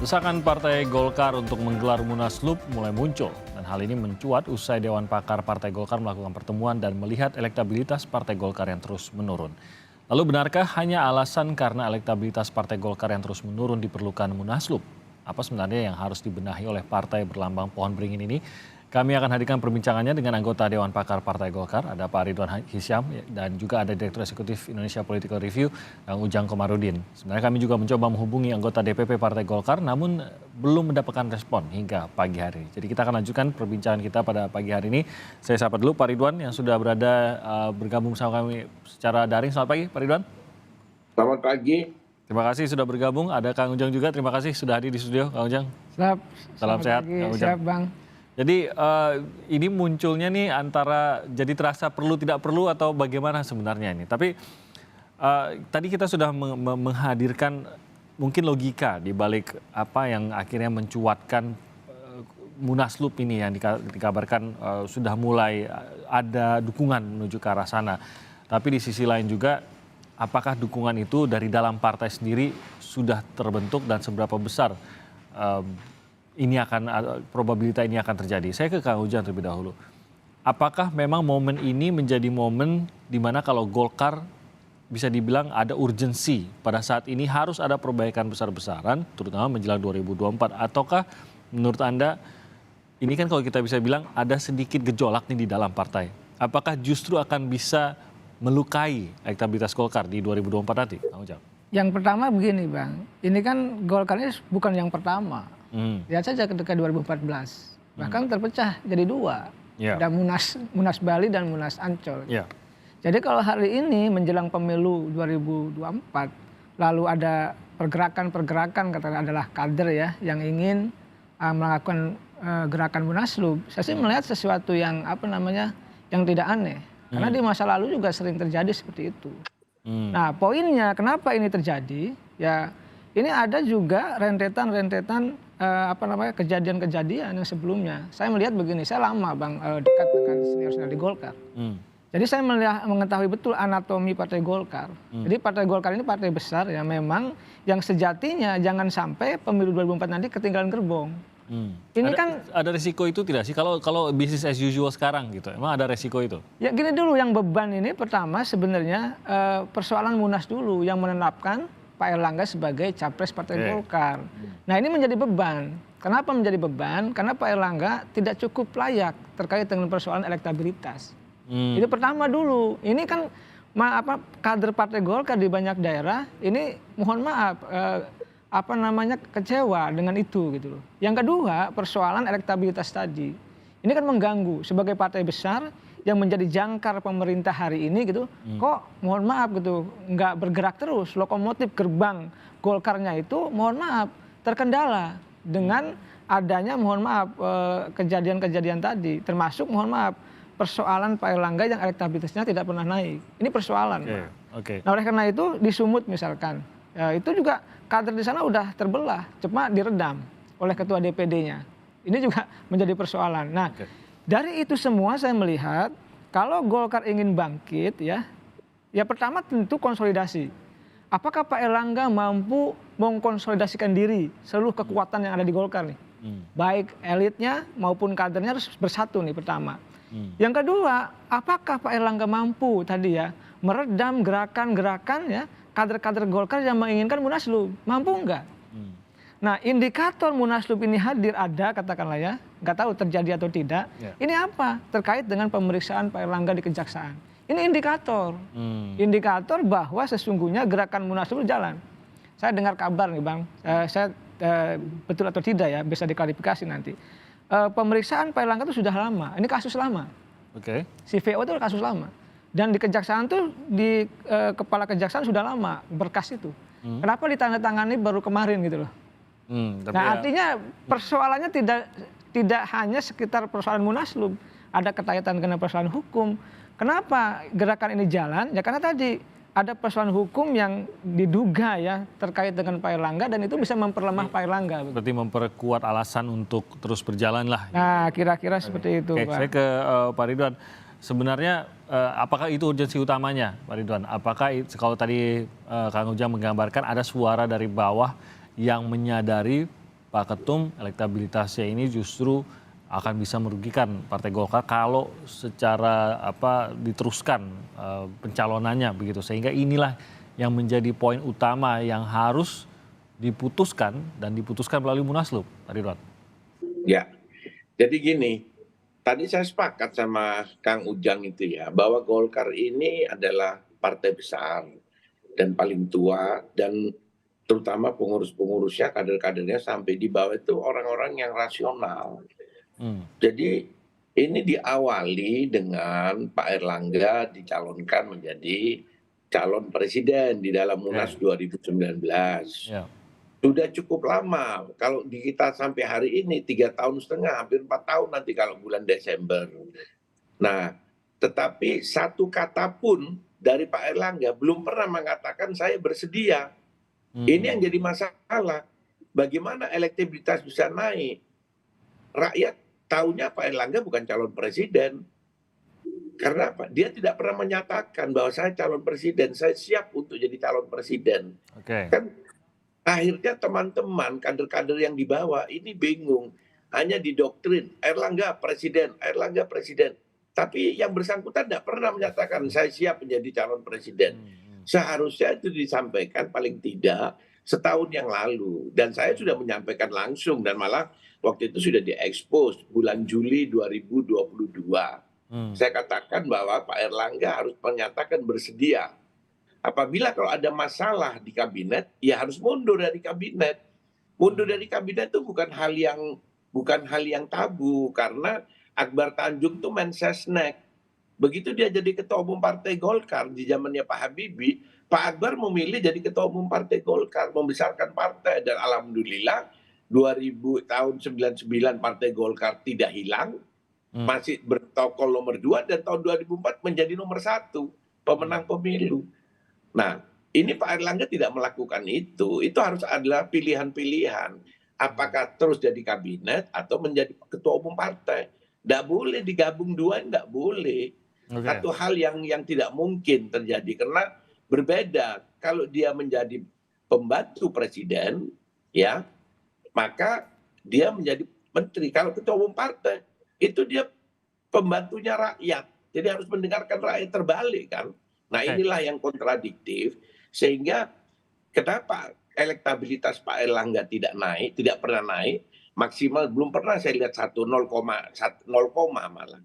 Desakan Partai Golkar untuk menggelar Munaslup mulai muncul dan hal ini mencuat usai Dewan Pakar Partai Golkar melakukan pertemuan dan melihat elektabilitas Partai Golkar yang terus menurun. Lalu benarkah hanya alasan karena elektabilitas Partai Golkar yang terus menurun diperlukan Munaslup? Apa sebenarnya yang harus dibenahi oleh partai berlambang pohon beringin ini? Kami akan hadirkan perbincangannya dengan anggota Dewan Pakar Partai Golkar, ada Pak Ridwan Hisyam, dan juga ada Direktur Eksekutif Indonesia Political Review, Kang Ujang Komarudin. Sebenarnya kami juga mencoba menghubungi anggota DPP Partai Golkar, namun belum mendapatkan respon hingga pagi hari. Jadi kita akan lanjutkan perbincangan kita pada pagi hari ini. Saya sapa dulu Pak Ridwan yang sudah bergabung bersama kami secara daring. Selamat pagi Pak Ridwan. Selamat pagi. Terima kasih sudah bergabung. Ada Kang Ujang juga, terima kasih sudah hadir di studio, Kang Ujang. Salam sehat, Kang Ujang. Siap, Bang. Jadi ini munculnya nih antara jadi terasa perlu tidak perlu atau bagaimana sebenarnya ini. Tapi tadi kita sudah menghadirkan mungkin logika di balik apa yang akhirnya mencuatkan Munaslup ini yang dikabarkan sudah mulai ada dukungan menuju ke arah sana. Tapi di sisi lain juga apakah dukungan itu dari dalam partai sendiri sudah terbentuk dan seberapa besar ini probabilitas ini akan terjadi. Saya ke Kang Ujang terlebih dahulu. Apakah memang momen ini menjadi momen di mana kalau Golkar bisa dibilang ada urgensi pada saat ini harus ada perbaikan besar-besaran, terutama menjelang 2024, ataukah menurut Anda ini kan kalau kita bisa bilang ada sedikit gejolak nih di dalam partai. Apakah justru akan bisa melukai elektabilitas Golkar di 2024 nanti, Kang Ujang? Yang pertama begini, Bang. Ini kan Golkar ini bukan yang pertama. Lihat saja ketika 2014. Bahkan terpecah jadi dua. Ada Munas Bali dan Munas Ancol. Jadi kalau hari ini menjelang pemilu 2024, lalu ada pergerakan-pergerakan katakan adalah kader ya yang ingin melakukan gerakan Munaslup. Saya sih melihat sesuatu yang yang tidak aneh. Karena di masa lalu juga sering terjadi seperti itu. Nah, poinnya kenapa ini terjadi? Ya, ini ada juga rentetan kejadian-kejadian yang sebelumnya. Saya melihat begini, saya lama Bang dekat dengan senior-senior di Golkar. Jadi saya mengetahui betul anatomi Partai Golkar. Jadi Partai Golkar ini partai besar ya memang yang sejatinya jangan sampai pemilu 2024 nanti ketinggalan gerbong. Ini ada risiko itu tidak sih kalau bisnis as usual sekarang gitu? Emang ada risiko itu? Ya gini dulu, yang beban ini pertama sebenarnya persoalan Munas dulu yang menetapkan Pak Erlangga sebagai capres Partai Golkar. Nah ini menjadi beban. Kenapa menjadi beban? Karena Pak Erlangga tidak cukup layak terkait dengan persoalan elektabilitas. Itu pertama dulu. Ini kan kader Partai Golkar di banyak daerah ini mohon maaf kecewa dengan itu gitu loh. Yang kedua persoalan elektabilitas tadi. Ini kan mengganggu sebagai partai besar yang menjadi jangkar pemerintah hari ini gitu, kok mohon maaf gitu nggak bergerak terus, lokomotif gerbang Golkarnya itu mohon maaf terkendala dengan adanya mohon maaf kejadian-kejadian tadi, termasuk mohon maaf persoalan Pak Erlangga yang elektabilitasnya tidak pernah naik. Ini persoalan. Nah oleh karena itu disumut misalkan, ya, itu juga kader di sana udah terbelah, cepat diredam oleh ketua DPD-nya. Ini juga menjadi persoalan. Nah dari itu semua saya melihat kalau Golkar ingin bangkit ya pertama tentu konsolidasi. Apakah Pak Erlangga mampu mengkonsolidasikan diri seluruh kekuatan yang ada di Golkar nih? Baik elitnya maupun kadernya harus bersatu nih pertama. Yang kedua, apakah Pak Erlangga mampu tadi ya meredam gerakan-gerakan ya kader-kader Golkar yang menginginkan Munaslup? Mampu enggak? Nah indikator Munaslup ini hadir ada katakanlah ya, nggak tahu terjadi atau tidak. Ini apa? Terkait dengan pemeriksaan Pak Erlangga di Kejaksaan. Ini indikator. Indikator bahwa sesungguhnya gerakan Munaslup jalan. Saya dengar kabar nih Bang, betul atau tidak ya bisa diklarifikasi nanti. Pemeriksaan Pak Erlangga itu sudah lama, ini kasus lama. Si VO itu kasus lama. Dan di Kejaksaan tuh di kepala Kejaksaan sudah lama berkas itu. Kenapa ditandatangani baru kemarin gitu loh? Nah artinya persoalannya tidak hanya sekitar persoalan Munaslup, ada kaitan dengan persoalan hukum. Kenapa gerakan ini jalan? Ya karena tadi ada persoalan hukum yang diduga ya terkait dengan Pak Erlangga dan itu bisa memperlemah Pak Erlangga. Berarti memperkuat alasan untuk terus berjalan lah. Nah kira-kira seperti itu Pak. Saya ke Pak Ridwan. Sebenarnya apakah itu urgensi utamanya Pak Ridwan? Apakah kalau tadi Kang Ujang menggambarkan ada suara dari bawah yang menyadari Pak Ketum, elektabilitasnya ini justru akan bisa merugikan Partai Golkar kalau secara diteruskan pencalonannya begitu. Sehingga inilah yang menjadi poin utama yang harus diputuskan dan diputuskan melalui Munaslup, Pak Ridwan. Ya, jadi gini, tadi saya sepakat sama Kang Ujang itu ya, bahwa Golkar ini adalah partai besar dan paling tua, dan terutama pengurus-pengurusnya, kader-kadernya sampai di bawah itu orang-orang yang rasional. Jadi ini diawali dengan Pak Erlangga dicalonkan menjadi calon presiden di dalam Munas 2019. Ya. Sudah cukup lama, kalau di kita sampai hari ini 3,5 tahun, hampir 4 tahun nanti kalau bulan Desember. Nah, tetapi satu kata pun dari Pak Erlangga belum pernah mengatakan saya bersedia. Ini yang jadi masalah. Bagaimana elektabilitas bisa naik? Rakyat tahunya Pak Erlangga bukan calon presiden. Karena apa? Dia tidak pernah menyatakan bahwa saya calon presiden, saya siap untuk jadi calon presiden. Kan akhirnya teman-teman kader-kader yang di bawah ini bingung. Hanya didoktrin, Erlangga presiden, Erlangga presiden. Tapi yang bersangkutan tidak pernah menyatakan saya siap menjadi calon presiden. Seharusnya itu disampaikan paling tidak setahun yang lalu. Dan saya sudah menyampaikan langsung dan malah waktu itu sudah diekspos bulan Juli 2022. Saya katakan bahwa Pak Erlangga harus menyatakan bersedia. Apabila kalau ada masalah di kabinet, ya harus mundur dari kabinet. Mundur dari kabinet itu bukan hal yang tabu, karena Akbar Tanjung itu Mensesnek. Begitu dia jadi ketua umum Partai Golkar di zamannya Pak Habibie, Pak Akbar memilih jadi ketua umum Partai Golkar, membesarkan partai, dan alhamdulillah 2000 tahun 99 Partai Golkar tidak hilang, masih bertokol nomor 2, dan tahun 2004 menjadi nomor 1 pemenang pemilu. Nah, ini Pak Erlangga tidak melakukan itu harus adalah pilihan-pilihan. Apakah terus jadi kabinet atau menjadi ketua umum partai? Tidak boleh digabung dua, tidak boleh. Satu hal yang tidak mungkin terjadi, karena berbeda. Kalau dia menjadi pembantu presiden, ya, maka dia menjadi menteri. Kalau ketua umum partai, itu dia pembantunya rakyat. Jadi harus mendengarkan rakyat, terbalik kan. Nah, inilah yang kontradiktif, sehingga kenapa elektabilitas Pak Erlangga tidak naik, tidak pernah naik, maksimal belum pernah saya lihat 0, malah.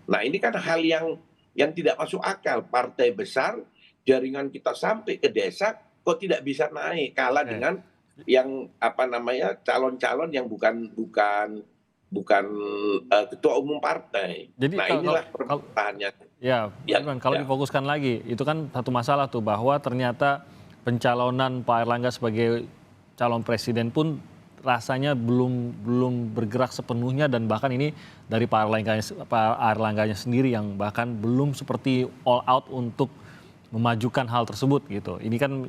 Nah, ini kan hal yang tidak masuk akal. Partai besar, jaringan kita sampai ke desa, kok tidak bisa naik, kalah dengan yang calon-calon yang bukan ketua umum partai. Jadi nah, inilah permasalahannya. Ya, kalau difokuskan lagi, itu kan satu masalah tuh, bahwa ternyata pencalonan Pak Erlangga sebagai calon presiden pun rasanya belum bergerak sepenuhnya, dan bahkan ini dari Pak Erlangganya sendiri yang bahkan belum seperti all out untuk memajukan hal tersebut gitu. Ini kan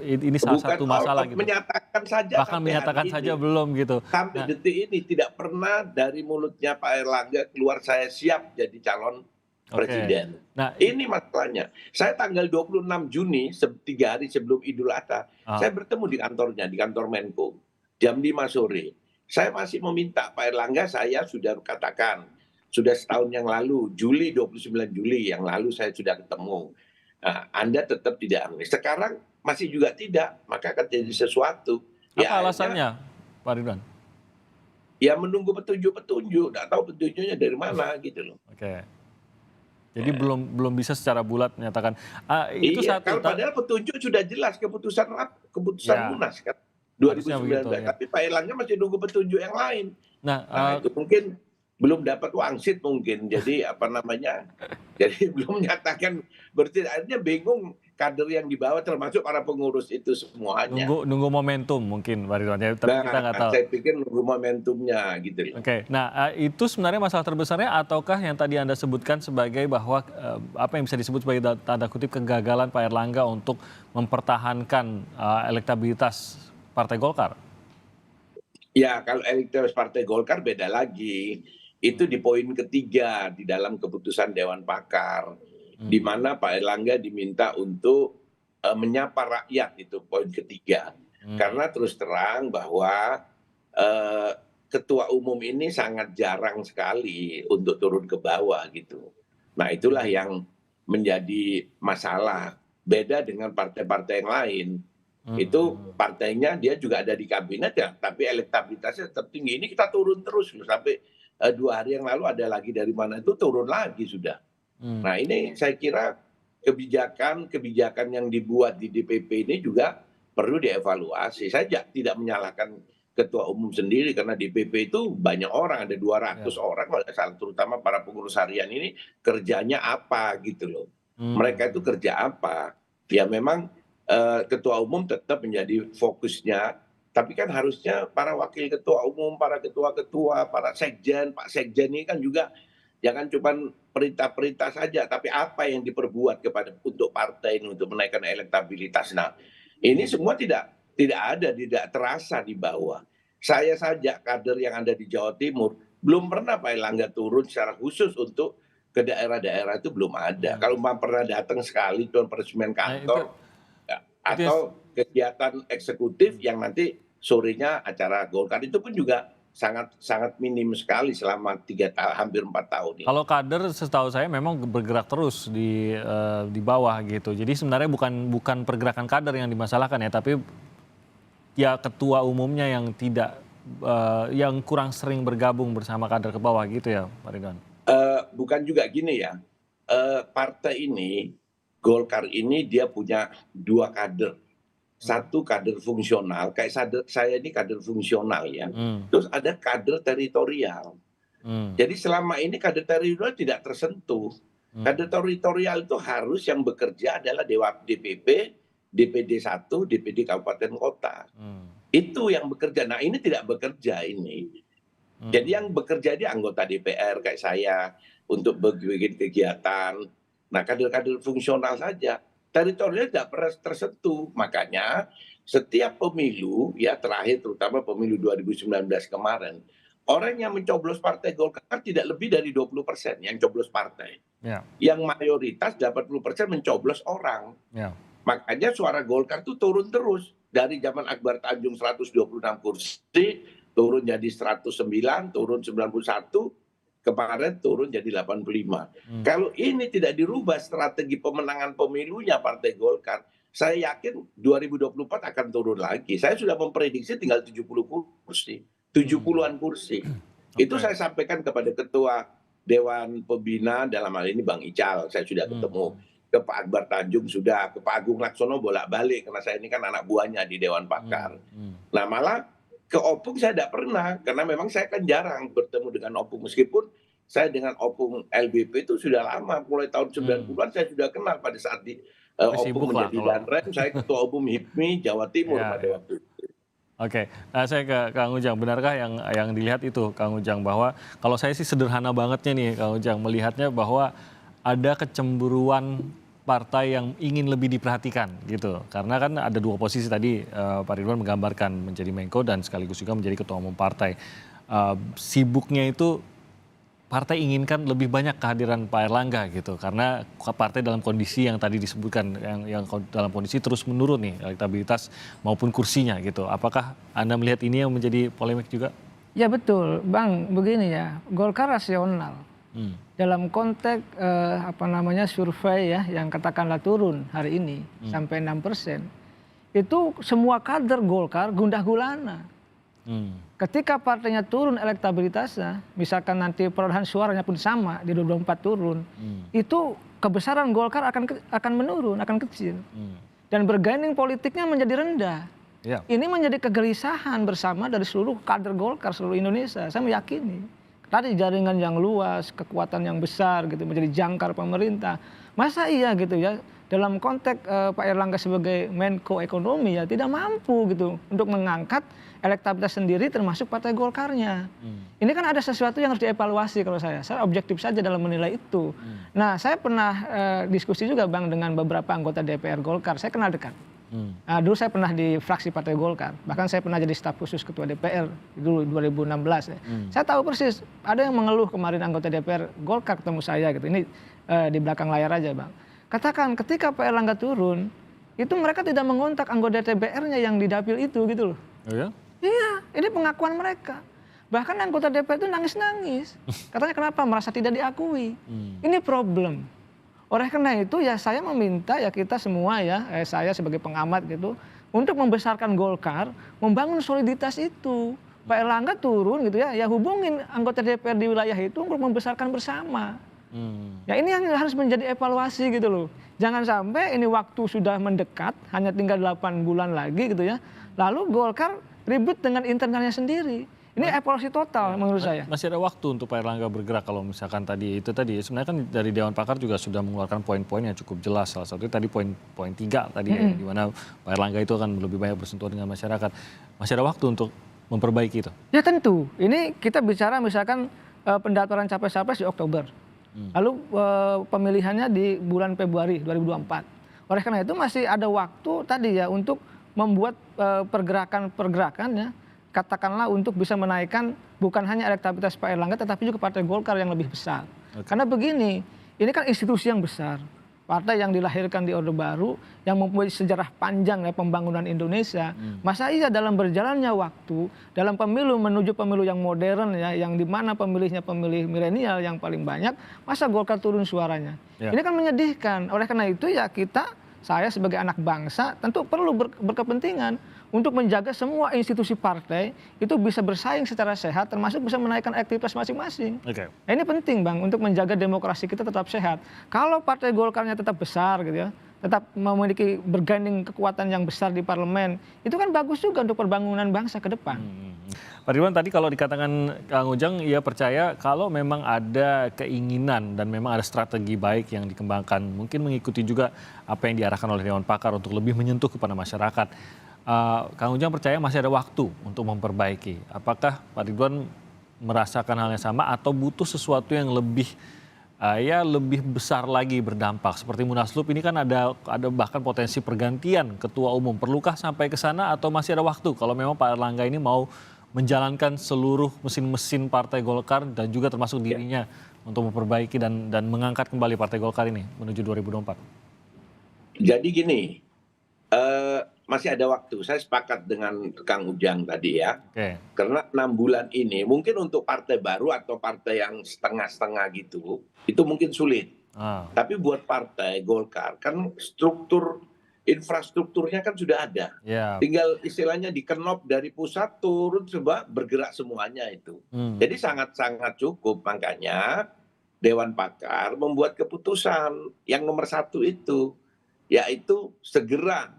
ini salah satu masalah gitu. Menyatakan saja, bahkan menyatakan saja belum gitu. Sampai detik ini tidak pernah dari mulutnya Pak Erlangga keluar saya siap jadi calon presiden. Nah, ini masalahnya. Saya tanggal 26 Juni, 3 hari sebelum Idul Adha, saya bertemu di kantornya, di kantor Menko, jam 5 sore. Saya masih meminta Pak Erlangga, saya sudah katakan, sudah setahun yang lalu, 29 Juli yang lalu saya sudah ketemu. Nah, Anda tetap tidak. Sekarang masih juga tidak, maka akan jadi sesuatu. Apa alasannya, Pak Ridwan? Ya menunggu petunjuk-petunjuk, nggak tahu petunjuknya dari mana gitu loh. Jadi belum bisa secara bulat menyatakan. Itu kalau padahal petunjuk sudah jelas, keputusan Munas kan 2019, tapi Pak Erlangga masih nunggu petunjuk yang lain. Nah, itu mungkin belum dapat wangsit mungkin, jadi jadi belum menyatakan. Berarti akhirnya bingung kader yang dibawa, termasuk para pengurus itu semuanya. Nunggu momentum mungkin, Pak Ridwan, tapi kita nggak tahu. Saya pikir nunggu momentumnya gitu. Nah, itu sebenarnya masalah terbesarnya, ataukah yang tadi Anda sebutkan sebagai bahwa apa yang bisa disebut sebagai tanda kutip kegagalan Pak Erlangga untuk mempertahankan elektabilitas Partai Golkar? Ya, kalau elektabilitas Partai Golkar beda lagi. Itu di poin ketiga di dalam keputusan Dewan Pakar, di mana Pak Erlangga diminta untuk menyapa rakyat, itu poin ketiga. Karena terus terang bahwa eh, ketua umum ini sangat jarang sekali untuk turun ke bawah gitu. Nah itulah yang menjadi masalah. Beda dengan partai-partai yang lain. Itu partainya dia juga ada di kabinet ya, tapi elektabilitasnya tertinggi. Ini kita turun terus loh, sampai 2 hari yang lalu ada lagi dari mana itu turun lagi sudah. Nah ini saya kira kebijakan yang dibuat di DPP ini juga perlu dievaluasi. Saya tidak menyalahkan ketua umum sendiri karena DPP itu banyak orang, ada 200 orang, terutama para pengurus harian ini kerjanya apa gitu loh. Mereka itu kerja apa? Ya memang ketua umum tetap menjadi fokusnya, tapi kan harusnya para wakil ketua umum, para ketua-ketua, para sekjen, Pak Sekjen ini kan juga jangan cuma perintah-perintah saja, tapi apa yang diperbuat untuk partai ini untuk menaikkan elektabilitas. Nah, ini semua tidak ada, tidak terasa di bawah. Saya saja kader yang ada di Jawa Timur belum pernah Pak Erlangga turun secara khusus untuk ke daerah-daerah, itu belum ada. Kalau pernah datang sekali cuma peresmian kantor atau kegiatan eksekutif yang nanti sorenya acara Golkar, itu pun juga sangat minim sekali selama hampir 4 tahun ini. Kalau kader setahu saya memang bergerak terus di bawah gitu. Jadi sebenarnya bukan pergerakan kader yang dimasalahkan ya, tapi ya ketua umumnya yang tidak yang kurang sering bergabung bersama kader ke bawah gitu ya, Pak Ridwan. Bukan juga gini ya. Partai ini Golkar ini dia punya 2 kader. Satu kader fungsional, kayak saya ini kader fungsional ya. Terus ada kader teritorial. Jadi selama ini kader teritorial tidak tersentuh. Kader teritorial itu harus yang bekerja adalah DPP, DPD 1, DPD Kabupaten Kota. Itu yang bekerja. Nah ini tidak bekerja ini. Jadi yang bekerja di anggota DPR kayak saya untuk bikin kegiatan. Nah kader-kader fungsional saja, teritorial tidak pernah tersentuh. Makanya setiap pemilu ya terakhir, terutama pemilu 2019 kemarin, orang yang mencoblos partai Golkar tidak lebih dari 20% yang coblos partai. Yang mayoritas 80% mencoblos orang. Makanya suara Golkar itu turun terus. Dari zaman Akbar Tanjung 126 kursi, turun jadi 109, turun 91, kemarin turun jadi 85. Kalau ini tidak dirubah strategi pemenangan pemilunya Partai Golkar, saya yakin 2024 akan turun lagi. Saya sudah memprediksi tinggal 70 kursi, 70-an kursi. Itu saya sampaikan kepada Ketua Dewan Pembina, dalam hal ini Bang Ical, saya sudah ketemu. Ke Pak Akbar Tanjung sudah, ke Pak Agung Laksono bolak-balik, karena saya ini kan anak buahnya di Dewan Pakar. Nah malah ke Opung saya tidak pernah, karena memang saya kan jarang bertemu dengan Opung, meskipun saya dengan Opung LBP itu sudah lama, mulai tahun 90-an saya sudah kenal pada saat Opung menjadi Danrem, saya Ketua Umum HIPMI Jawa Timur pada waktu itu. Oke, saya ke Kang Ujang, benarkah yang dilihat itu Kang Ujang, bahwa kalau saya sih sederhana bangetnya nih Kang Ujang, melihatnya bahwa ada kecemburuan partai yang ingin lebih diperhatikan gitu. Karena kan ada 2 posisi tadi Pak Ridwan menggambarkan, menjadi Menko dan sekaligus juga menjadi ketua umum partai. Sibuknya itu partai inginkan lebih banyak kehadiran Pak Erlangga gitu. Karena partai dalam kondisi yang tadi disebutkan, yang dalam kondisi terus menurun nih elektabilitas maupun kursinya gitu. Apakah Anda melihat ini yang menjadi polemik juga? Ya betul, Bang. Begini ya, Golkar rasional. Dalam konteks survei ya yang katakanlah turun hari ini sampai 6%, itu semua kader Golkar gundah gulana. Ketika partainya turun elektabilitasnya, misalkan nanti perolehan suaranya pun sama di 2024 turun, itu kebesaran Golkar akan menurun, akan kecil, dan bergaining politiknya menjadi rendah. Ini menjadi kegelisahan bersama dari seluruh kader Golkar seluruh Indonesia. Saya meyakini. Tadi jaringan yang luas, kekuatan yang besar gitu, menjadi jangkar pemerintah. Masa iya gitu ya, dalam konteks Pak Erlangga sebagai Menko Ekonomi ya tidak mampu gitu untuk mengangkat elektabilitas sendiri termasuk partai Golkarnya. Ini kan ada sesuatu yang harus dievaluasi kalau saya objektif saja dalam menilai itu. Nah saya pernah diskusi juga Bang dengan beberapa anggota DPR Golkar, saya kenal dekat. Nah, dulu saya pernah di fraksi Partai Golkar, bahkan saya pernah jadi staf khusus ketua DPR dulu 2016 ya. Saya tahu persis, ada yang mengeluh kemarin anggota DPR Golkar ketemu saya gitu, ini di belakang layar aja Bang. Katakan ketika Pak Erlangga turun, itu mereka tidak mengontak anggota DPR-nya yang di dapil itu gitu loh. Iya, ini pengakuan mereka. Bahkan anggota DPR itu nangis-nangis. Katanya kenapa? Merasa tidak diakui. Ini problem. Oleh karena itu ya saya meminta ya kita semua ya, saya sebagai pengamat gitu, untuk membesarkan Golkar, membangun soliditas itu. Pak Erlangga turun gitu ya, ya hubungin anggota DPR di wilayah itu untuk membesarkan bersama. Ya ini yang harus menjadi evaluasi gitu loh. Jangan sampai ini waktu sudah mendekat, hanya tinggal 8 bulan lagi gitu ya. Lalu Golkar ribut dengan internalnya sendiri. Ini evaluasi total menurut saya. Masih ada waktu untuk Pak Erlangga bergerak kalau misalkan tadi itu tadi sebenarnya kan dari Dewan Pakar juga sudah mengeluarkan poin-poin yang cukup jelas. Salah satunya tadi poin 3 tadi ya, di mana Pak Erlangga itu akan lebih banyak bersentuhan dengan masyarakat. Masih ada waktu untuk memperbaiki itu. Ya tentu. Ini kita bicara misalkan pendaftaran capres-capres di Oktober. Lalu pemilihannya di bulan Februari 2024. Oleh karena itu masih ada waktu tadi ya untuk membuat pergerakan-pergerakan ya. Katakanlah untuk bisa menaikkan bukan hanya elektabilitas Pak Erlangga tetapi juga Partai Golkar yang lebih besar. Karena begini, ini kan institusi yang besar. Partai yang dilahirkan di Orde Baru yang mempunyai sejarah panjang ya pembangunan Indonesia. Masa iya dalam berjalannya waktu, dalam pemilu menuju pemilu yang modern ya, yang dimana pemilihnya pemilih milenial yang paling banyak, masa Golkar turun suaranya. Ya. Ini kan menyedihkan. Oleh karena itu ya saya sebagai anak bangsa tentu perlu berkepentingan untuk menjaga semua institusi partai itu bisa bersaing secara sehat termasuk bisa menaikkan aktivitas masing-masing. Oke. Nah, ini penting Bang untuk menjaga demokrasi kita tetap sehat. Kalau partai Golkarnya tetap besar gitu ya, tetap memiliki berganding kekuatan yang besar di parlemen, itu kan bagus juga untuk pembangunan bangsa ke depan. Pak Ridwan tadi kalau dikatakan Kang Ujang ia percaya kalau memang ada keinginan dan memang ada strategi baik yang dikembangkan, mungkin mengikuti juga apa yang diarahkan oleh Dewan Pakar untuk lebih menyentuh kepada masyarakat. Kang Ujang percaya masih ada waktu untuk memperbaiki. Apakah Pak Ridwan merasakan hal yang sama atau butuh sesuatu yang lebih lebih besar lagi berdampak? Seperti Munaslup ini kan ada bahkan potensi pergantian ketua umum. Perlukah sampai ke sana atau masih ada waktu kalau memang Pak Erlangga ini mau menjalankan seluruh mesin-mesin Partai Golkar dan juga termasuk dirinya untuk memperbaiki dan mengangkat kembali Partai Golkar ini menuju 2024? Jadi gini, masih ada waktu. Saya sepakat dengan Kang Ujang tadi ya. Oke. Karena 6 bulan ini mungkin untuk partai baru atau partai yang setengah-setengah gitu, itu mungkin sulit. Tapi buat partai Golkar kan infrastrukturnya kan sudah ada. Ya. Tinggal istilahnya dikenop dari pusat turun coba bergerak semuanya itu. Jadi sangat-sangat cukup. Makanya Dewan Pakar membuat keputusan yang nomor 1 itu, yaitu segera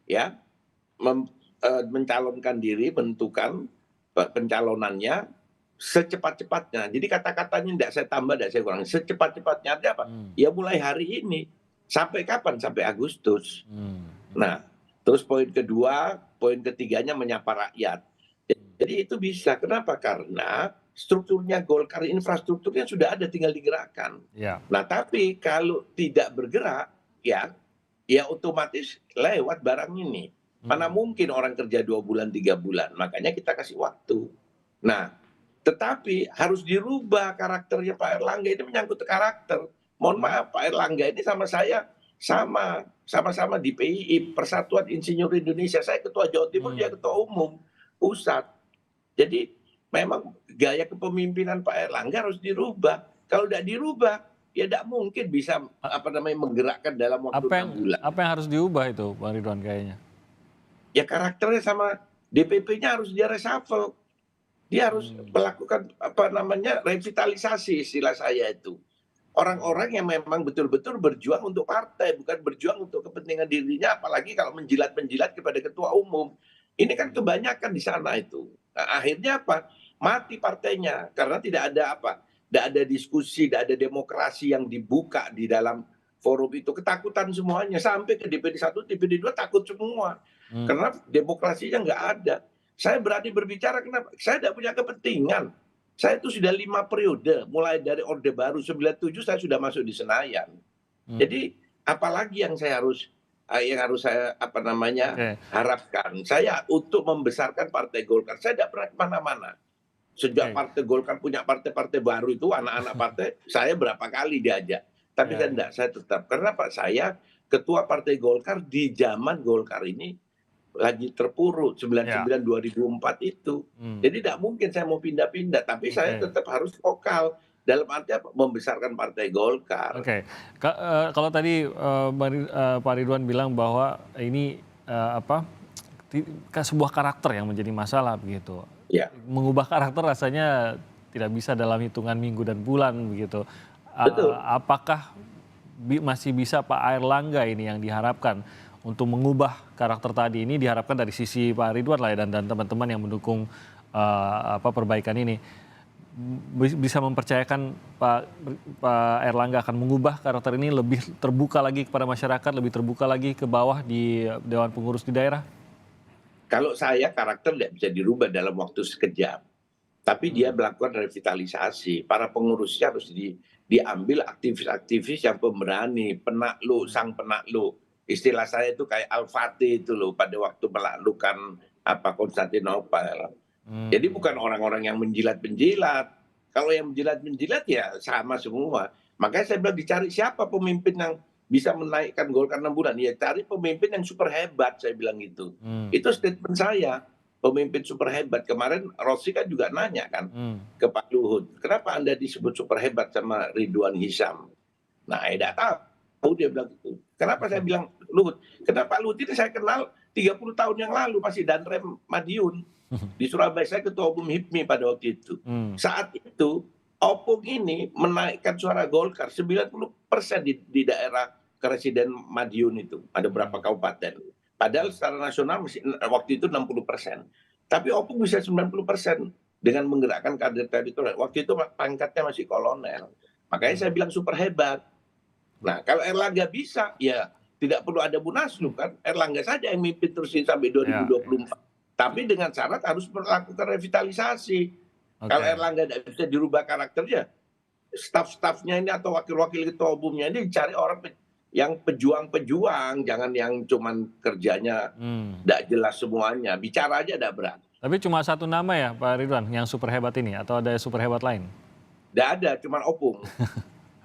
ya mencalonkan diri, menentukan pencalonannya secepat-cepatnya. Jadi kata-katanya tidak saya tambah, tidak saya kurangi. Secepat-cepatnya ada apa? Ya mulai hari ini. Sampai kapan? Sampai Agustus. Nah, terus poin ketiganya menyapa rakyat. Jadi itu bisa. Kenapa? Karena strukturnya Golkar, infrastrukturnya sudah ada, tinggal digerakkan. Ya. Nah, tapi kalau tidak bergerak, ya otomatis lewat barang ini. Mana mungkin orang kerja 2 bulan, 3 bulan. Makanya kita kasih waktu. Nah, tetapi harus dirubah karakternya Pak Erlangga. Ini menyangkut karakter. Mohon maaf, Pak Erlangga ini sama saya sama-sama di PII, Persatuan Insinyur Indonesia. Saya ketua Jawa Timur, dia ketua umum pusat. Jadi memang gaya kepemimpinan Pak Erlangga harus dirubah. Kalau tidak dirubah, ya tidak mungkin bisa menggerakkan dalam waktu 6 bulan. Apa yang harus diubah itu, Bang Ridwan kayaknya? Ya karakternya sama DPP-nya harus dia reshuffle. Dia harus melakukan revitalisasi, istilah saya itu. Orang-orang yang memang betul-betul berjuang untuk partai, bukan berjuang untuk kepentingan dirinya, apalagi kalau menjilat-menjilat kepada ketua umum. Ini kan kebanyakan di sana itu. Nah, akhirnya apa? Mati partainya karena tidak ada diskusi, tidak ada demokrasi yang dibuka di dalam forum itu. Ketakutan semuanya sampai ke DPD 1, DPD 2 takut semua. Karena demokrasinya nggak ada. Saya berani berbicara kenapa? Saya tidak punya kepentingan. Saya itu sudah 5 periode, mulai dari Orde Baru 97 saya sudah masuk di Senayan. Jadi apalagi yang harus saya harapkan. Saya untuk membesarkan Partai Golkar. Saya tidak pernah kemana-mana. Sejak Partai Golkar punya partai-partai baru itu, anak-anak partai, saya berapa kali diajak. Tapi saya tetap. Karena Pak, saya ketua Partai Golkar di zaman Golkar ini lagi terpuruk Ya. 99 2004 itu. Jadi tidak mungkin saya mau pindah-pindah, tapi saya Oke. tetap harus vokal dalam arti apa? Membesarkan Partai Golkar. Oke. Kalau tadi Pak Ridwan bilang bahwa ini apa sebuah karakter yang menjadi masalah begitu. Ya, Mengubah karakter rasanya tidak bisa dalam hitungan minggu dan bulan begitu. betul. Apakah masih bisa Pak Airlangga ini yang diharapkan untuk mengubah karakter tadi ini, diharapkan dari sisi Pak Ridwan lah ya, dan teman-teman yang mendukung perbaikan ini bisa mempercayakan Pak Airlangga akan mengubah karakter ini lebih terbuka lagi kepada masyarakat, lebih terbuka lagi ke bawah di Dewan Pengurus di daerah? Kalau saya karakter tidak bisa dirubah dalam waktu sekejap. Tapi dia melakukan revitalisasi. Para pengurusnya harus diambil aktivis-aktivis yang pemberani, penakluk, sang penakluk. Istilah saya itu kayak Al-Fatih itu loh pada waktu menaklukkan Konstantinopel. Jadi bukan orang-orang yang menjilat-menjilat. Kalau yang menjilat-menjilat ya sama semua. Makanya saya bilang dicari siapa pemimpin yang bisa menaikkan Golkar 6 bulan. Ya cari pemimpin yang super hebat, saya bilang gitu. Itu statement saya. Pemimpin super hebat. Kemarin Rossi kan juga nanya kan ke Pak Luhut. Kenapa Anda disebut super hebat sama Ridwan Hisham? Nah, tidak tahu dia bilang gitu. Kenapa saya bilang Luhut? Kenapa Luhut ini saya kenal 30 tahun yang lalu masih Danrem Madiun. Di Surabaya saya ketua umum HIPMI pada waktu itu. Saat itu Opung ini menaikkan suara Golkar 90% di daerah Residen Madiun itu. Ada berapa kabupaten. Padahal secara nasional masih waktu itu 60%. Tapi Opung bisa 90% dengan menggerakkan kader teritorial. Waktu itu pangkatnya masih kolonel. Makanya saya bilang super hebat. Nah, kalau Erlangga bisa, ya tidak perlu ada Munaslup kan. Erlangga saja yang mimpin terus sampai 2024. Tapi dengan syarat harus melakukan revitalisasi. Kalau Erlangga tidak bisa dirubah karakternya, staf-stafnya ini atau wakil-wakil ketua umumnya ini dicari orang yang pejuang-pejuang, jangan yang cuman kerjanya tidak jelas semuanya. Bicara aja tidak berat. Tapi cuma satu nama ya Pak Ridwan yang super hebat ini, atau ada super hebat lain? Tidak ada, cuman Opung.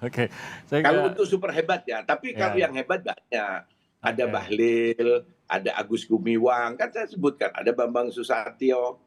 Oke. Kalau untuk super hebat ya, tapi kalau yang hebat banyak. Ada Bahlil, ada Agus Gumiwang, kan saya sebutkan, ada Bambang Susatyo.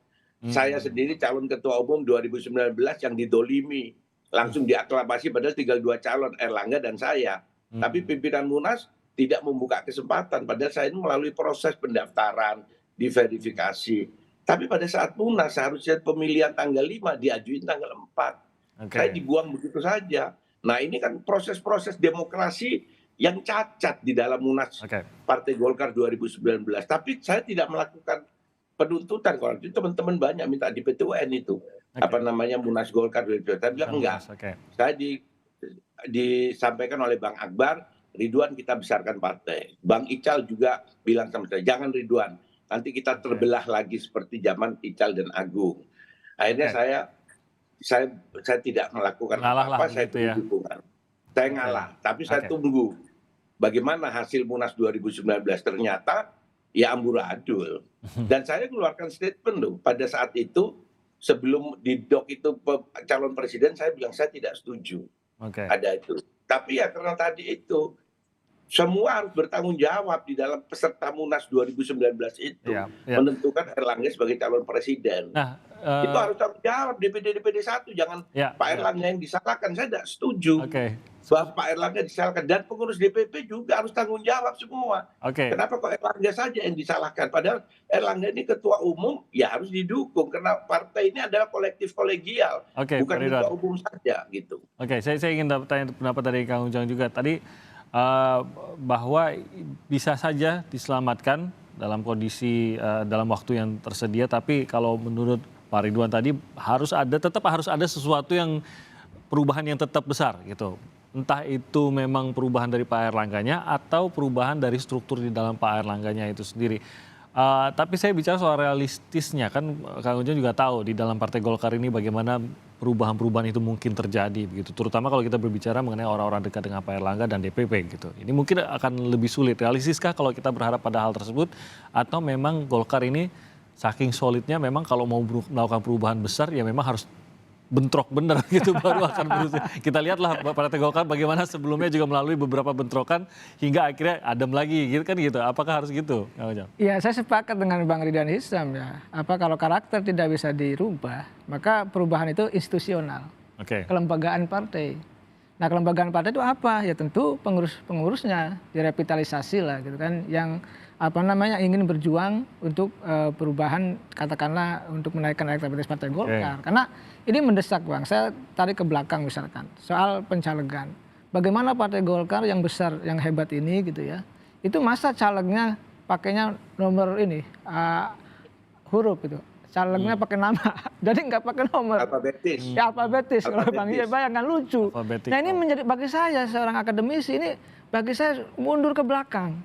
Saya sendiri calon ketua umum 2019 yang didolimi. Langsung diaklamasi padahal tinggal 2 calon, Erlangga dan saya. Tapi pimpinan Munas tidak membuka kesempatan. Padahal saya ini melalui proses pendaftaran, diverifikasi. Tapi pada saat Munas seharusnya pemilihan tanggal 5 diajuin tanggal 4. Saya dibuang begitu saja. Nah ini kan proses-proses demokrasi yang cacat di dalam Munas Partai Golkar 2019. Tapi saya tidak melakukan penuntutan. Kalau itu teman-teman banyak minta di PT UN itu. Munas Golkar 2019. Saya bilang enggak. Saya disampaikan oleh Bang Akbar, Ridwan kita besarkan partai. Bang Ical juga bilang sama saya, jangan Ridwan, nanti kita terbelah lagi seperti zaman Ical dan Agung. Akhirnya saya tidak melakukan apa-apa, saya tunggu dukungan. Saya ngalah, tapi saya tunggu bagaimana hasil Munas 2019. Ternyata ya amburadul. Dan saya mengeluarkan statement loh, pada saat itu sebelum didok itu calon presiden, saya bilang saya tidak setuju. Ada itu. Tapi ya karena tadi itu semua harus bertanggung jawab di dalam peserta Munas 2019 itu menentukan Erlangga sebagai calon presiden. Itu harus tanggung jawab DPD 1, jangan Pak Erlangga yang disalahkan. Saya tidak setuju bahwa Pak Erlangga disalahkan, dan pengurus DPP juga harus tanggung jawab semua. Kenapa kok Erlangga saja yang disalahkan? Padahal Erlangga ini ketua umum ya harus didukung karena partai ini adalah kolektif kolegial, bukan ketua umum saja gitu. Saya ingin tanya pendapat dari Kang Ujang juga tadi, bahwa bisa saja diselamatkan dalam kondisi dalam waktu yang tersedia, tapi kalau menurut Pak Ridwan tadi tetap harus ada sesuatu yang perubahan yang tetap besar gitu. Entah itu memang perubahan dari Pak Airlangganya atau perubahan dari struktur di dalam Pak Airlangganya itu sendiri. Tapi saya bicara soal realistisnya, kan Kang Ujang juga tahu di dalam Partai Golkar ini bagaimana perubahan-perubahan itu mungkin terjadi begitu. Terutama kalau kita berbicara mengenai orang-orang dekat dengan Pak Airlangga dan DPP gitu. Ini mungkin akan lebih sulit. Realistiskah kalau kita berharap pada hal tersebut, atau memang Golkar ini saking solidnya memang kalau mau melakukan perubahan besar ya memang harus bentrok bener gitu baru akan berusaha. Kita lihatlah Partai Golkar bagaimana sebelumnya juga melalui beberapa bentrokan hingga akhirnya adem lagi gitu kan gitu. Apakah harus gitu, Kang Ujang? Ya, saya sepakat dengan Bang Ridwan Hisam ya. Kalau karakter tidak bisa dirubah, maka perubahan itu institusional. Oke. Kelembagaan partai. Nah, kelembagaan partai itu apa? Ya tentu pengurusnya direvitalisasi lah gitu kan, yang ingin berjuang untuk perubahan, katakanlah untuk menaikkan elektabilitas Partai Golkar. Karena ini mendesak, Bang. Saya tarik ke belakang misalkan soal pencalegan. Bagaimana Partai Golkar yang besar, yang hebat ini gitu ya, itu masa calegnya pakainya nomor ini huruf gitu. Calegnya pakai nama, jadi nggak pakai nomor. Alfabetis. Ya alfabetis. Kalau Bang Iya bayangkan lucu. Alfabetik. Nah ini menjadi bagi saya seorang akademisi ini bagi saya mundur ke belakang.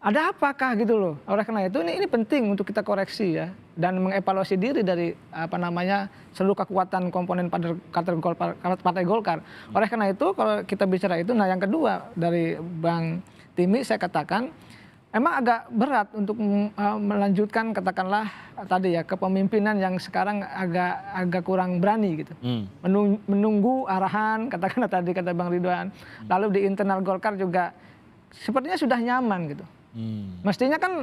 Ada apakah gitu loh. Oleh karena itu ini penting untuk kita koreksi ya dan mengevaluasi diri dari seluruh kekuatan komponen Partai Golkar. Oleh karena itu kalau kita bicara itu, nah yang kedua dari Bang Timi saya katakan emang agak berat untuk melanjutkan katakanlah tadi ya kepemimpinan yang sekarang agak kurang berani gitu. Menunggu arahan katakanlah tadi kata Bang Ridwan. Lalu di internal Golkar juga sepertinya sudah nyaman gitu. Mestinya kan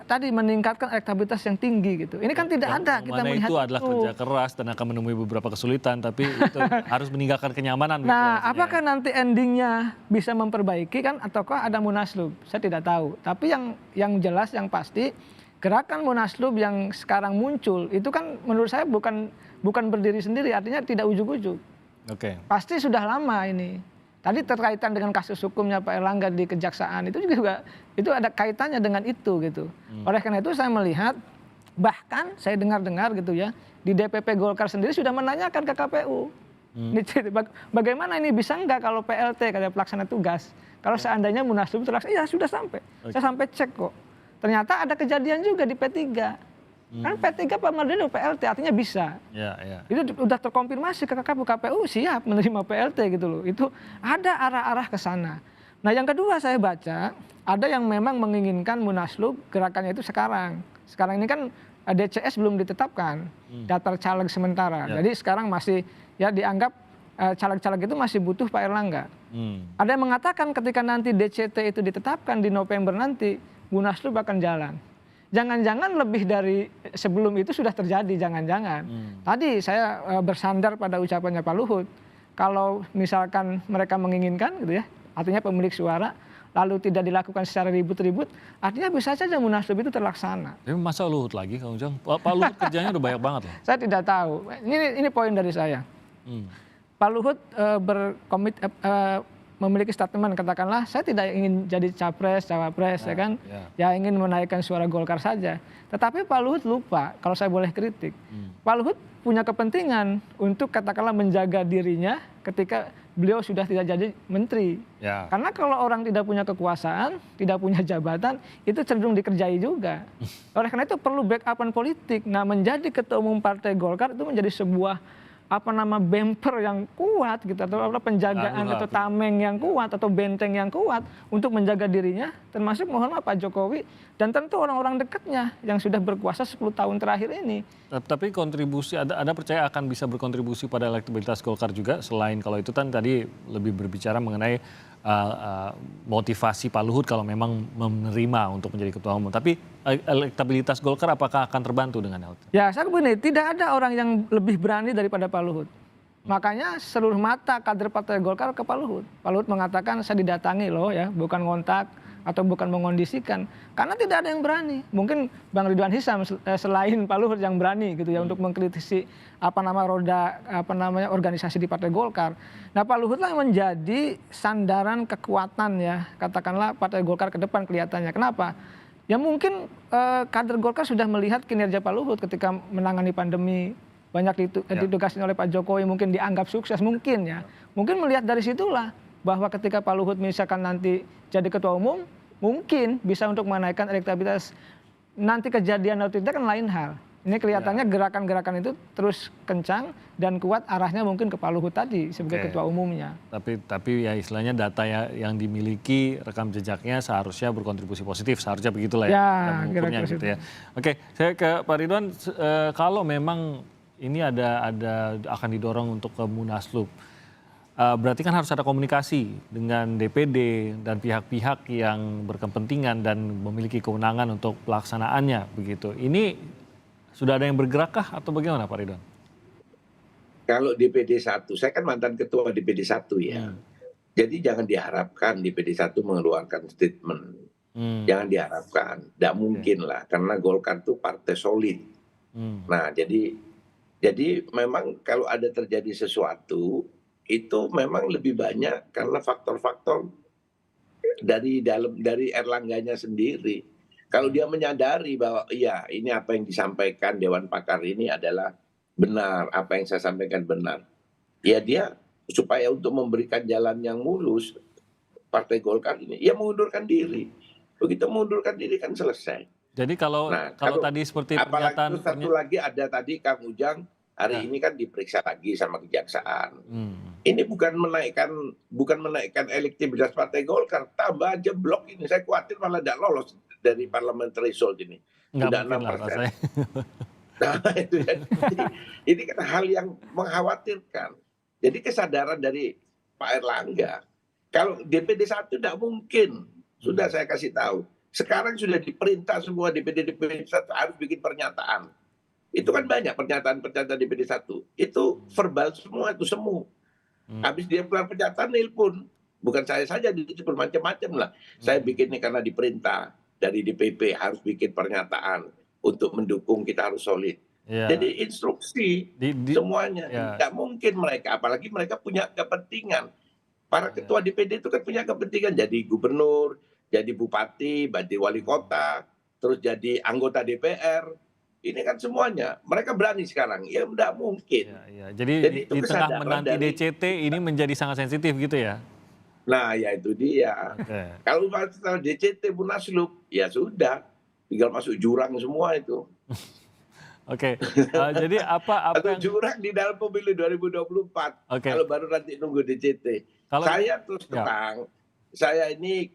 tadi meningkatkan elektabilitas yang tinggi gitu. Ini kan tidak ada kita melihat itu adalah kerja keras dan akan menemui beberapa kesulitan, tapi itu harus meninggalkan kenyamanan. Nah, apakah nanti endingnya bisa memperbaiki kan, ataukah ada munaslup? Saya tidak tahu. Tapi yang jelas, yang pasti, gerakan munaslup yang sekarang muncul itu kan menurut saya bukan berdiri sendiri, artinya tidak ujuk-ujuk. Oke. Pasti sudah lama ini. Tadi terkaitan dengan kasus hukumnya Pak Erlangga di Kejaksaan itu juga itu ada kaitannya dengan itu gitu. Oleh karena itu saya melihat bahkan saya dengar gitu ya di DPP Golkar sendiri sudah menanyakan ke KPU. Bagaimana ini bisa enggak kalau PLT kata pelaksana tugas. Kalau seandainya munaslup terlaksana, ya sudah sampai. Saya sampai cek kok. Ternyata ada kejadian juga di P3. Kan P3 Pak Mardiono PLT artinya bisa. Itu udah terkonfirmasi ke KPU siap menerima PLT gitu loh. Itu ada arah-arah ke sana. Nah yang kedua saya baca ada yang memang menginginkan munaslup gerakannya itu sekarang. Sekarang ini kan DCS belum ditetapkan daftar caleg sementara. Jadi sekarang masih ya dianggap caleg-caleg itu masih butuh Pak Erlangga. Ada yang mengatakan ketika nanti DCT itu ditetapkan di November nanti munaslup akan jalan. Jangan-jangan lebih dari sebelum itu sudah terjadi, jangan-jangan. Tadi saya bersandar pada ucapannya Pak Luhut. Kalau misalkan mereka menginginkan gitu ya, artinya pemilik suara, lalu tidak dilakukan secara ribut-ribut, artinya bisa saja munaslup itu terlaksana. Tapi masa Luhut lagi Kang Ujang? Pak Luhut kerjanya udah banyak banget loh. Saya tidak tahu. Ini poin dari saya. Pak Luhut memiliki statement katakanlah saya tidak ingin jadi capres, cawapres ya kan. Ya ingin menaikkan suara Golkar saja. Tetapi Pak Luhut lupa, kalau saya boleh kritik. Pak Luhut punya kepentingan untuk katakanlah menjaga dirinya ketika beliau sudah tidak jadi menteri. Karena kalau orang tidak punya kekuasaan, tidak punya jabatan, itu cenderung dikerjai juga. Oleh karena itu perlu backupan politik. Nah, menjadi ketua umum Partai Golkar itu menjadi sebuah bemper yang kuat gitu atau penjagaan atau tameng yang kuat atau benteng yang kuat untuk menjaga dirinya, termasuk mohon maaf Pak Jokowi dan tentu orang-orang dekatnya yang sudah berkuasa 10 tahun terakhir ini. Tapi kontribusi Anda percaya akan bisa berkontribusi pada elektabilitas Golkar juga, selain kalau itu kan tadi lebih berbicara mengenai motivasi Pak Luhut kalau memang menerima untuk menjadi ketua umum. Tapi elektabilitas Golkar apakah akan terbantu dengan hal itu? Ya, saya begini, tidak ada orang yang lebih berani daripada Pak Luhut. Makanya seluruh mata kader Partai Golkar ke Pak Luhut. Pak Luhut mengatakan saya didatangi loh ya, bukan ngontak atau bukan mengondisikan. Karena tidak ada yang berani. Mungkin Bang Ridwan Hisam selain Pak Luhut yang berani gitu ya untuk mengkritisi organisasi di Partai Golkar. Nah, Pak Luhut lah yang menjadi sandaran kekuatan ya, katakanlah Partai Golkar ke depan kelihatannya. Kenapa? Ya mungkin kader Golkar sudah melihat kinerja Pak Luhut ketika menangani pandemi, banyak ditugasin oleh Pak Jokowi, mungkin dianggap sukses, mungkin ya. Mungkin melihat dari situlah bahwa ketika Pak Luhut misalkan nanti jadi ketua umum, mungkin bisa untuk menaikkan elektabilitas. Nanti kejadian atau tidak kan lain hal. Ini kelihatannya gerakan-gerakan itu terus kencang dan kuat arahnya mungkin ke Pak Luhut tadi sebagai ketua umumnya. Tapi ya istilahnya data yang dimiliki rekam jejaknya seharusnya berkontribusi positif, seharusnya begitulah ya. Kira-kira gitu ya. Oke, saya ke Pak Ridwan, kalau memang ini akan didorong untuk ke Munaslup. Berarti kan harus ada komunikasi dengan DPD dan pihak-pihak yang berkepentingan dan memiliki kewenangan untuk pelaksanaannya begitu. Ini sudah ada yang bergerakkah atau bagaimana Pak Ridwan? Kalau DPD 1, saya kan mantan ketua DPD 1 ya. Jadi jangan diharapkan DPD 1 mengeluarkan statement. Jangan diharapkan, tidak mungkin lah, karena Golkar itu partai solid. Nah, jadi memang kalau ada terjadi sesuatu, itu memang lebih banyak karena faktor-faktor dari Erlangganya sendiri. Kalau dia menyadari bahwa iya ini apa yang disampaikan Dewan Pakar ini adalah benar, apa yang saya sampaikan benar. Ya dia supaya untuk memberikan jalan yang mulus Partai Golkar ini, ya mengundurkan diri. Begitu mengundurkan diri kan selesai. Jadi kalau tadi seperti pernyataan... Apalagi satu lagi ada tadi Kang Ujang, hari ini kan diperiksa lagi sama kejaksaan. Ini bukan menaikkan elektibilitas Partai Golkar, tambah aja blok ini. Saya khawatir malah tidak lolos dari parliament threshold ini. Sudah 6%. Nah, itu ini kan hal yang mengkhawatirkan. Jadi kesadaran dari Pak Erlangga, kalau DPD 1 tidak mungkin, sudah saya kasih tahu. Sekarang sudah diperintah semua DPD 1 harus bikin pernyataan. Itu kan banyak pernyataan DPD 1. Itu verbal semua, itu semu. Habis dia keluar pernyataan, nelpon. Bukan saya saja, itu macam-macam lah. Saya bikin ini karena diperintah dari DPP harus bikin pernyataan untuk mendukung kita harus solid. Jadi instruksi semuanya. Tidak mungkin mereka, apalagi mereka punya kepentingan. Para ketua DPD itu kan punya kepentingan jadi gubernur, jadi bupati, jadi wali kota, terus jadi anggota DPR. Ini kan semuanya. Mereka berani sekarang. Ya tidak mungkin. Jadi di tengah menanti DCT ini menjadi sangat sensitif gitu ya? Nah ya itu dia. Kalau setelah DCT Munaslup, ya sudah. Tinggal masuk jurang semua itu. Jadi apa atau yang... jurang di dalam pemilu 2024. Kalau baru nanti nunggu DCT. Saya terus terang, saya ini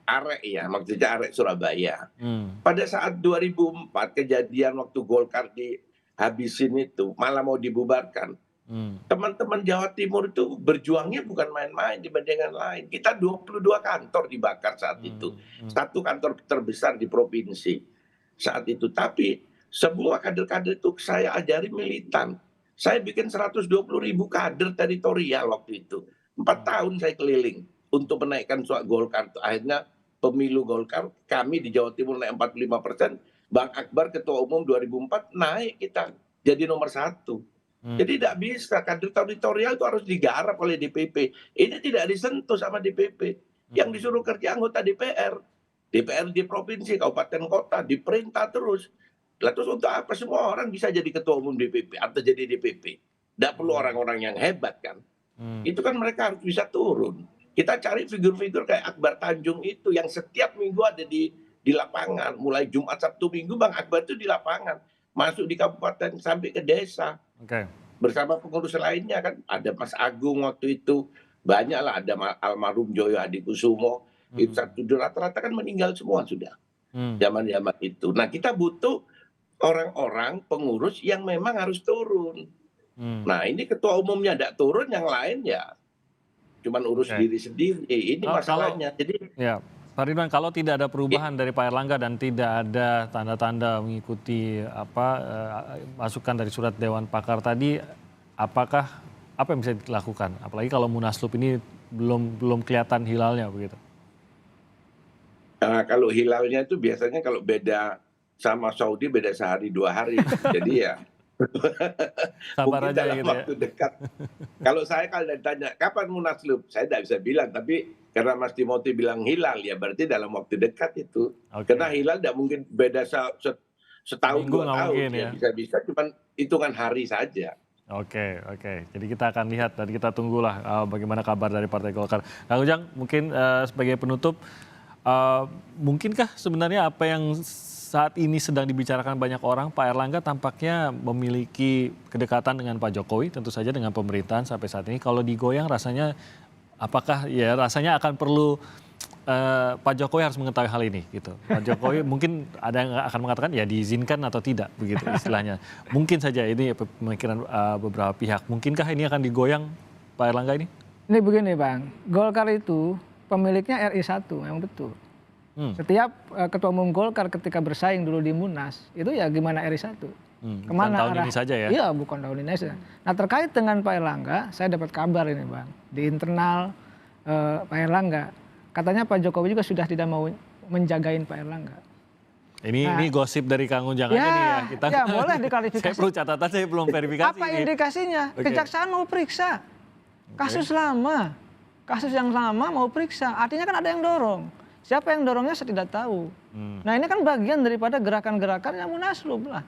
arek ya, maksudnya arek Surabaya. Pada saat 2004 kejadian waktu Golkar dihabisin itu, malah mau dibubarkan. Teman-teman Jawa Timur itu berjuangnya bukan main-main dibandingkan lain. Kita 22 kantor dibakar saat itu. Satu kantor terbesar di provinsi saat itu. Tapi semua kader-kader itu saya ajari militan. Saya bikin 120.000 kader teritorial waktu itu. 4 tahun saya keliling untuk menaikkan suara Golkar. Akhirnya pemilu Golkar, kami di Jawa Timur naik 45%. Bang Akbar Ketua Umum 2004 naik kita jadi nomor 1. Jadi tidak bisa, kader teritorial itu harus digarap oleh DPP. Ini tidak disentuh sama DPP. Yang disuruh kerja anggota DPR. DPR di provinsi, kabupaten kota, diperintah terus. Lah terus untuk apa semua orang bisa jadi ketua umum DPP atau jadi DPP? Tidak perlu orang-orang yang hebat kan. Itu kan mereka harus bisa turun. Kita cari figur-figur kayak Akbar Tanjung itu yang setiap minggu ada di lapangan. Mulai Jumat, Sabtu, Minggu Bang Akbar itu di lapangan. Masuk di kabupaten sampai ke desa. Bersama pengurus lainnya kan. Ada Mas Agung waktu itu. Banyak lah, ada almarhum Joyo Hadikusumo. Itu rata-rata kan meninggal semua sudah. Zaman-zaman itu. Nah kita butuh orang-orang pengurus yang memang harus turun. Nah ini ketua umumnya tidak turun, yang lain ya cuman urus diri sendiri. Ini masalahnya. Pak Ridwan, kalau tidak ada perubahan dari Pak Erlangga dan tidak ada tanda-tanda mengikuti masukan dari surat Dewan Pakar tadi, apa yang bisa dilakukan? Apalagi kalau Munaslup ini belum kelihatan hilalnya begitu. Kalau hilalnya itu biasanya kalau beda sama Saudi beda sehari 2 hari. Jadi ya sabar mungkin aja dalam gitu waktu dekat. Kalau saya kalau ditanya kapan Munaslup, saya tidak bisa bilang. Tapi karena Mas Timothy bilang hilal, ya berarti dalam waktu dekat itu. Karena hilal tidak mungkin beda setahun 2 tahun. Ya bisa-bisa cuma hitungan hari saja. Oke. Jadi kita akan lihat dan kita tunggulah bagaimana kabar dari Partai Golkar. Kang Ujang, mungkin sebagai penutup, mungkinkah sebenarnya apa yang saat ini sedang dibicarakan banyak orang, Pak Erlangga tampaknya memiliki kedekatan dengan Pak Jokowi, tentu saja dengan pemerintahan sampai saat ini. Kalau digoyang rasanya, apakah ya rasanya akan perlu Pak Jokowi harus mengetahui hal ini gitu. Pak Jokowi mungkin ada yang akan mengatakan ya diizinkan atau tidak begitu istilahnya. Mungkin saja ini pemikiran beberapa pihak. Mungkinkah ini akan digoyang Pak Erlangga ini? Ini begini Bang, Golkar itu pemiliknya RI1, memang betul. Setiap ketua umum Golkar ketika bersaing dulu di Munas, itu ya gimana RI1. Bukan tahun ini saja ya? Iya, bukan tahun ini saja. Nah terkait dengan Pak Erlangga, saya dapat kabar ini Bang, di internal Pak Erlangga, katanya Pak Jokowi juga sudah tidak mau menjagain Pak Erlangga. Ini gosip dari Kang Ujang aja nih ya. Kita ya boleh diklarifikasi. Saya perlu catatan, saya belum verifikasi. Apa indikasinya? Kejaksaan mau periksa. Kasus lama. Kasus yang lama mau periksa. Artinya kan ada yang dorong. Siapa yang dorongnya saya tidak tahu. Nah ini kan bagian daripada gerakan-gerakan yang munaslup lah.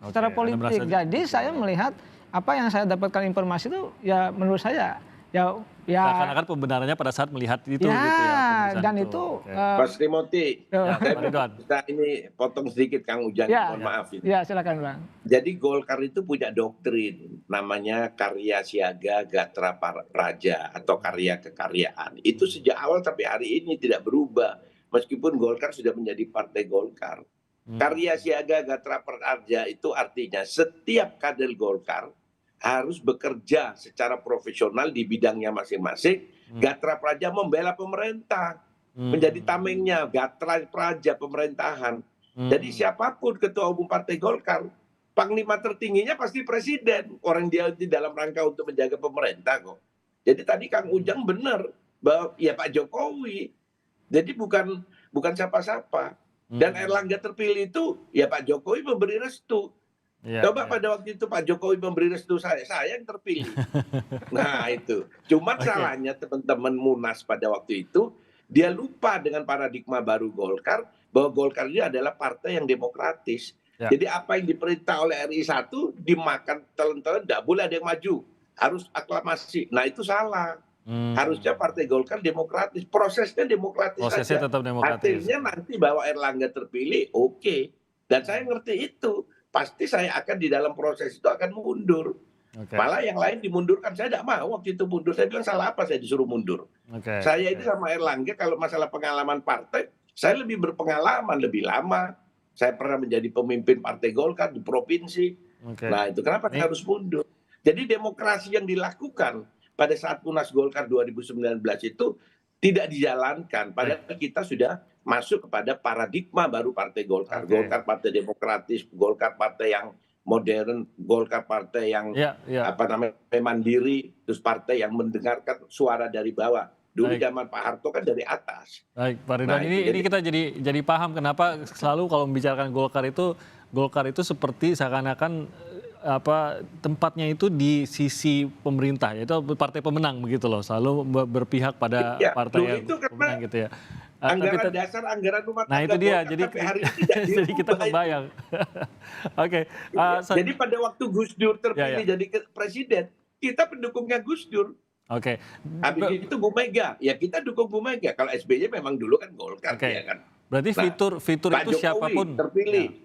Secara politik. Jadi saya melihat apa yang saya dapatkan informasi itu ya menurut saya ya seakan-akan pembenarannya pada saat melihat itu ya, gitu ya. Dan itu Mas Timothy, saya Pak Ridwan. bisa ini potong sedikit Kang Ujang, mohon maaf ini. Ya silakan Bang. Jadi Golkar itu punya doktrin namanya karya siaga gatra praja atau karya kekaryaan. Itu sejak awal sampai hari ini tidak berubah meskipun Golkar sudah menjadi partai Golkar. Karya siaga gatra praja itu artinya setiap kader Golkar harus bekerja secara profesional di bidangnya masing-masing. Gatra praja membela pemerintah, menjadi tamengnya gatra praja pemerintahan. Jadi siapapun ketua umum partai Golkar, panglima tertingginya pasti presiden. Orang dia di dalam rangka untuk menjaga pemerintah kok. Jadi tadi Kang Ujang benar bahwa ya Pak Jokowi. Jadi bukan siapa-siapa. Dan Erlangga terpilih itu ya Pak Jokowi memberi restu. Coba pada waktu itu Pak Jokowi memberi restu saya yang terpilih. Nah itu. Cuma salahnya teman-teman Munas pada waktu itu, dia lupa dengan paradigma baru Golkar, bahwa Golkar ini adalah partai yang demokratis. Jadi apa yang diperintah oleh RI1 dimakan telan-telan, tidak boleh ada yang maju. Harus aklamasi. Nah itu salah. Harusnya partai Golkar demokratis. Prosesnya demokratis Prosesnya saja. tetap demokratis. Hasilnya nanti bahwa Erlangga terpilih, oke. Dan saya ngerti itu. Pasti saya akan di dalam proses itu akan mundur. Malah yang lain dimundurkan. Saya tidak mau waktu itu mundur. Saya bilang salah apa saya disuruh mundur. Saya itu sama Erlangga kalau masalah pengalaman partai, saya lebih berpengalaman, lebih lama. Saya pernah menjadi pemimpin partai Golkar di provinsi. Nah itu kenapa saya harus mundur. Jadi demokrasi yang dilakukan pada saat Munas Golkar 2019 itu tidak dijalankan. Padahal kita sudah masuk kepada paradigma baru partai Golkar. Golkar partai demokratis, Golkar partai yang modern, Golkar partai yang mandiri, terus partai yang mendengarkan suara dari bawah. Dulu zaman Pak Harto kan dari atas. Baik, Pak Ridwan, ini kita jadi paham kenapa selalu kalau membicarakan Golkar itu seperti seakan-akan tempatnya itu di sisi pemerintah, yaitu partai pemenang begitu loh, selalu berpihak pada partai yang pemenang gitu ya. Anggaran dasar, anggaran rumah tangga. Nah itu dia, jadi kita kebayang. Jadi pada waktu Gus Dur terpilih jadi presiden, kita pendukungnya Gus Dur. Habis itu Bu Mega, ya kita dukung Bu Mega. Kalau SBY memang dulu kan Golkar, ya kan. Berarti fitur itu siapapun terpilih,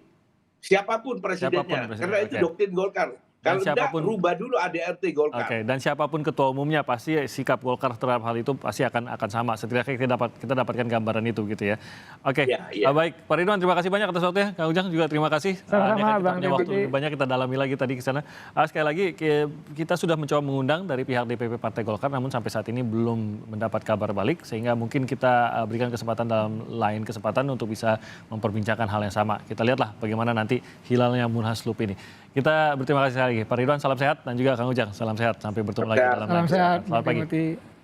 siapapun presidennya, karena itu doktrin Golkar. Kalau tidak, rubah dulu ADRT Golkar. Dan siapapun ketua umumnya pasti sikap Golkar terhadap hal itu pasti akan sama. Setidaknya kita dapatkan gambaran itu gitu ya. Baik, Pak Ridwan terima kasih banyak atas waktunya. Kang Ujang juga terima kasih. Sama-sama Bang. Waktu banyak kita dalami lagi tadi ke sana. Sekali lagi kita sudah mencoba mengundang dari pihak DPP Partai Golkar, namun sampai saat ini belum mendapat kabar balik, sehingga mungkin kita berikan kesempatan dalam lain kesempatan untuk bisa memperbincangkan hal yang sama. Kita lihatlah bagaimana nanti hilalnya Munaslup ini. Kita berterima kasih sekali lagi. Pak Ridwan salam sehat dan juga Kang Ujang salam sehat. Sampai bertemu lagi dalam lain. Salam sehat. Selamat pagi.